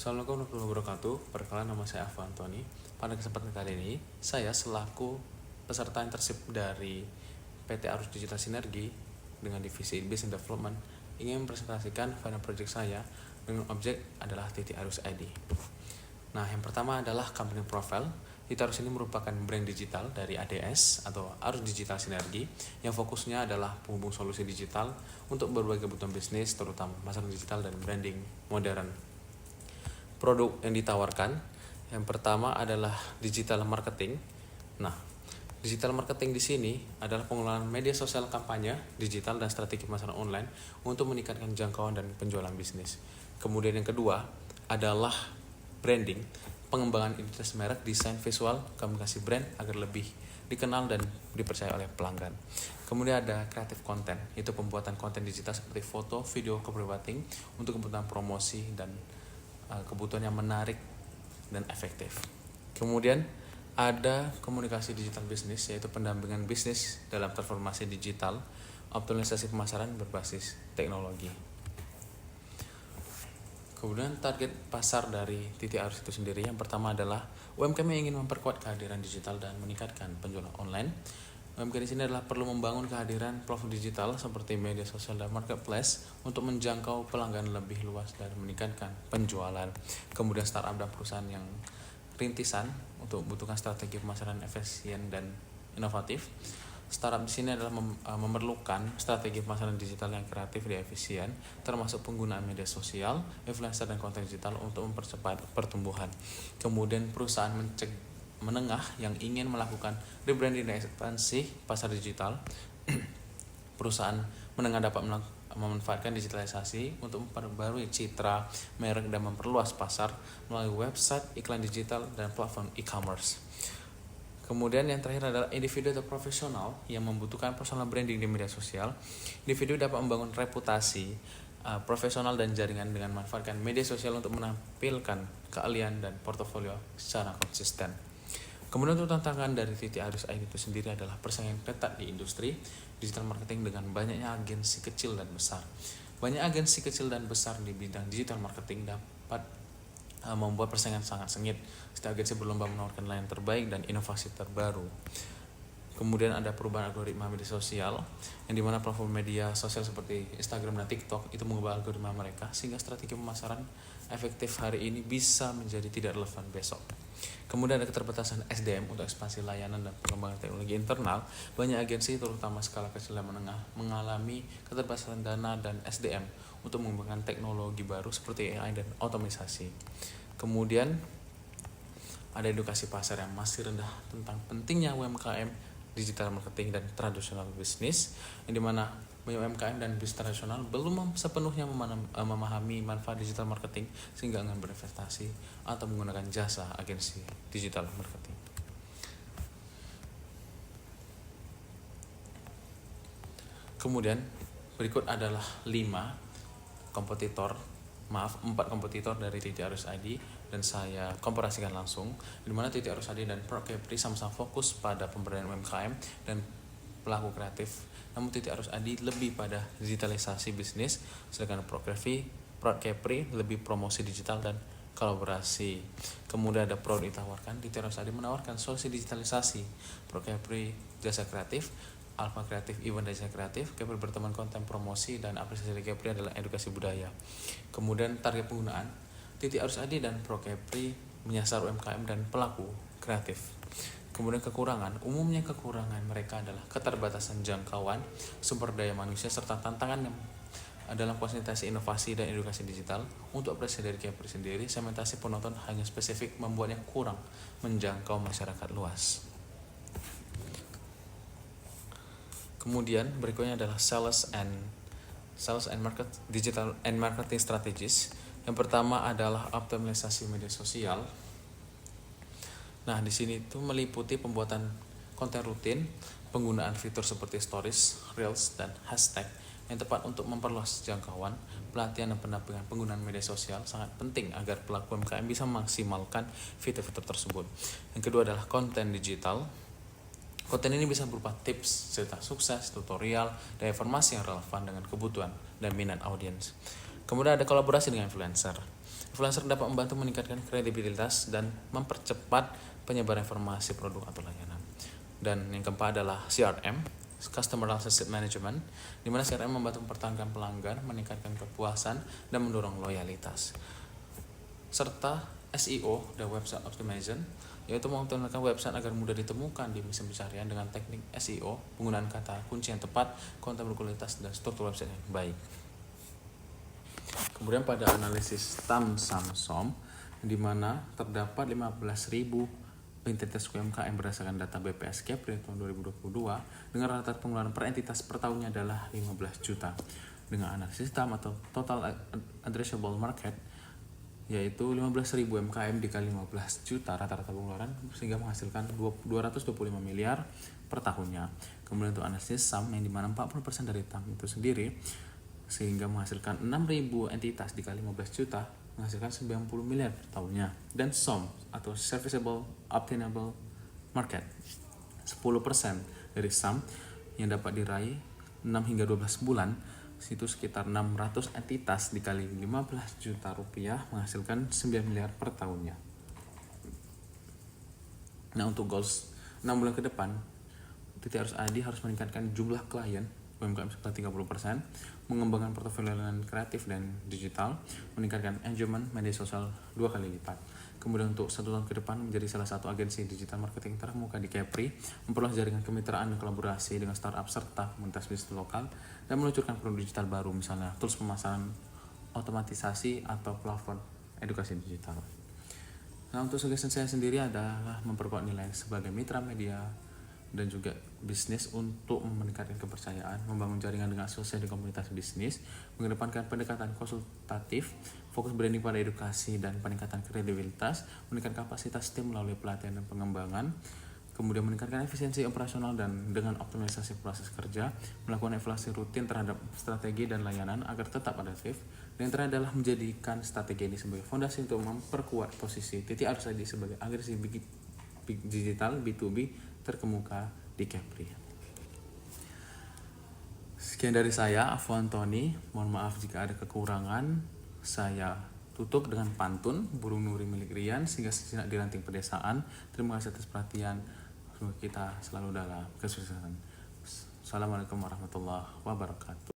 Assalamualaikum warahmatullahi wabarakatuh. Perkenalkan, nama saya Alfa Antoni. Pada kesempatan kali ini, saya selaku peserta internship dari PT Arus Digital Sinergi dengan divisi Business Development ingin mempresentasikan final project saya dengan objek adalah Titik Arus ID. Nah, yang pertama adalah company profile. Titik Arus ini merupakan brand digital dari ADS atau Arus Digital Sinergi yang fokusnya adalah penghubung solusi digital untuk berbagai kebutuhan bisnis, terutama masalah digital dan branding modern. Produk yang ditawarkan, yang pertama adalah digital marketing. Nah, digital marketing di sini adalah pengelolaan media sosial kampanye digital dan strategi pemasaran online untuk meningkatkan jangkauan dan penjualan bisnis. Kemudian yang kedua adalah branding, pengembangan identitas merek, desain visual, komunikasi brand agar lebih dikenal dan dipercaya oleh pelanggan. Kemudian ada creative content, yaitu pembuatan konten digital seperti foto, video, copywriting untuk kebutuhan promosi dan kebutuhan yang menarik dan efektif. Kemudian ada komunikasi digital bisnis, yaitu pendampingan bisnis dalam transformasi digital, optimalisasi pemasaran berbasis teknologi. Kemudian target pasar dari Titik Arus itu sendiri, yang pertama adalah UMKM yang ingin memperkuat kehadiran digital dan meningkatkan penjualan online. UMKM di sini adalah perlu membangun kehadiran platform digital seperti media sosial dan marketplace untuk menjangkau pelanggan lebih luas dan meningkatkan penjualan. Kemudian startup dan perusahaan yang rintisan untuk membutuhkan strategi pemasaran efisien dan inovatif. Startup di sini adalah memerlukan strategi pemasaran digital yang kreatif dan efisien, termasuk penggunaan media sosial, influencer dan konten digital untuk mempercepat pertumbuhan. Kemudian perusahaan menengah yang ingin melakukan rebranding dan ekspansi pasar digital. Perusahaan menengah dapat memanfaatkan digitalisasi untuk memperbarui citra merek dan memperluas pasar melalui website, iklan digital, dan platform e-commerce. Kemudian yang terakhir adalah individu atau profesional yang membutuhkan personal branding di media sosial. Individu dapat membangun reputasi profesional dan jaringan dengan memanfaatkan media sosial untuk menampilkan keahlian dan portofolio secara konsisten. Kemudian untuk tantangan dari Titik Arus ID itu sendiri adalah persaingan ketat di industri digital marketing dengan banyaknya agensi kecil dan besar. Banyak agensi kecil dan besar di bidang digital marketing dapat membuat persaingan sangat sengit. Setiap agensi berlomba menawarkan layanan terbaik dan inovasi terbaru. Kemudian ada perubahan algoritma media sosial, yang dimana platform media sosial seperti Instagram dan TikTok itu mengubah algoritma mereka sehingga strategi pemasaran efektif hari ini bisa menjadi tidak relevan besok. Kemudian ada keterbatasan SDM untuk ekspansi layanan dan pengembangan teknologi internal. Banyak agensi terutama skala kecil dan menengah mengalami keterbatasan dana dan SDM untuk mengembangkan teknologi baru seperti AI dan otomatisasi. Kemudian ada edukasi pasar yang masih rendah tentang pentingnya UMKM, digital marketing, dan tradisional bisnis, yang dimana banyak UMKM dan bisnis tradisional belum sepenuhnya memahami manfaat digital marketing sehingga enggan berinvestasi atau menggunakan jasa agensi digital marketing. Kemudian berikut adalah 4 kompetitor dari Titik Arus ID dan saya komparasikan langsung, di mana Titik Arus ID dan ProCapri sama-sama fokus pada pemberdayaan UMKM dan pelaku kreatif. Namun Titik Arus ID lebih pada digitalisasi bisnis, sedangkan ProCapri lebih promosi digital dan kolaborasi. Kemudian ada produk ditawarkan, Titik Arus ID menawarkan solusi digitalisasi, ProCapri jasa kreatif, Alpha Kreatif Event dan jasa kreatif. Capri berteman konten promosi dan apresiasi dari Capri adalah edukasi budaya. Kemudian target penggunaan, Titik Arus ID dan ProCapri menyasar UMKM dan pelaku kreatif. Kemudian umumnya kekurangan mereka adalah keterbatasan jangkauan, sumber daya manusia, serta tantangan yang dalam konsentrasi inovasi dan edukasi digital. Untuk apresiasi dari Capri sendiri, segmentasi penonton hanya spesifik membuatnya kurang menjangkau masyarakat luas. Kemudian berikutnya adalah sales and digital and marketing strategies. Yang pertama adalah optimalisasi media sosial. Nah, di sini itu meliputi pembuatan konten rutin, penggunaan fitur seperti stories, reels, dan hashtag yang tepat untuk memperluas jangkauan. Pelatihan dan pendampingan penggunaan media sosial sangat penting agar pelaku UMKM bisa memaksimalkan fitur-fitur tersebut. Yang kedua adalah konten digital. Konten ini bisa berupa tips, cerita sukses, tutorial, dan informasi yang relevan dengan kebutuhan dan minat audiens. Kemudian ada kolaborasi dengan influencer. Influencer dapat membantu meningkatkan kredibilitas dan mempercepat penyebaran informasi produk atau layanan. Dan yang keempat adalah CRM, Customer Relationship Management, di mana CRM membantu mempertahankan pelanggan, meningkatkan kepuasan, dan mendorong loyalitas. Serta SEO dan Website Optimization, yaitu mengoptimalkan website agar mudah ditemukan di mesin pencarian dengan teknik SEO, penggunaan kata kunci yang tepat, konten berkualitas, dan struktur website yang baik. Kemudian pada analisis TAM-SAM-SOM, di mana terdapat 15.000 entitas UMKM berdasarkan data BPS Kepri tahun 2022 dengan rata-rata pengeluaran per entitas per tahunnya adalah 15 juta. Dengan analisis TAM atau Total Addressable Market, yaitu 15.000 UMKM dikali 15 juta rata-rata pengeluaran sehingga menghasilkan 225 miliar per tahunnya. Kemudian untuk analisis SAM yang dimana 40% dari TAM itu sendiri sehingga menghasilkan 6.000 entitas dikali 15 juta menghasilkan 90 miliar per tahunnya. Dan SOM atau Serviceable Obtainable Market, 10% dari SAM yang dapat diraih 6 hingga 12 bulan, itu sekitar 600 entitas dikali 15 juta rupiah menghasilkan 9 miliar per tahunnya. Nah, untuk goals 6 bulan ke depan, TT Arus Adi harus meningkatkan jumlah klien UMKM sekitar 30%, mengembangkan portofolio layanan kreatif dan digital, meningkatkan engagement media sosial 2 kali lipat. Kemudian untuk 1 tahun ke depan menjadi salah satu agensi digital marketing terkemuka di Kepri, memperluas jaringan kemitraan dan kolaborasi dengan startup serta komunitas bisnis lokal, dan meluncurkan produk digital baru, misalnya tools pemasaran otomatisasi atau platform edukasi digital. Nah, untuk suggestion saya sendiri adalah memperkuat nilai sebagai mitra media dan juga bisnis untuk meningkatkan kepercayaan, membangun jaringan dengan asosiasi di komunitas bisnis, mengedepankan pendekatan konsultatif, fokus branding pada edukasi dan peningkatan kredibilitas, meningkatkan kapasitas tim melalui pelatihan dan pengembangan, kemudian meningkatkan efisiensi operasional dan dengan optimalisasi proses kerja, melakukan evaluasi rutin terhadap strategi dan layanan agar tetap adaptif, dan yang terakhir adalah menjadikan strategi ini sebagai fondasi untuk memperkuat posisi TT Arus Adi sebagai agensi digital B2B terkemuka di Kepri. Sekian dari saya, Afu Antoni. Mohon maaf jika ada kekurangan. Saya tutup dengan pantun Burung Nuri milik Rian sehingga sejenak di ranting pedesaan. Terima kasih atas perhatian. Semoga kita selalu dalam kesuksesan. Assalamualaikum warahmatullahi wabarakatuh.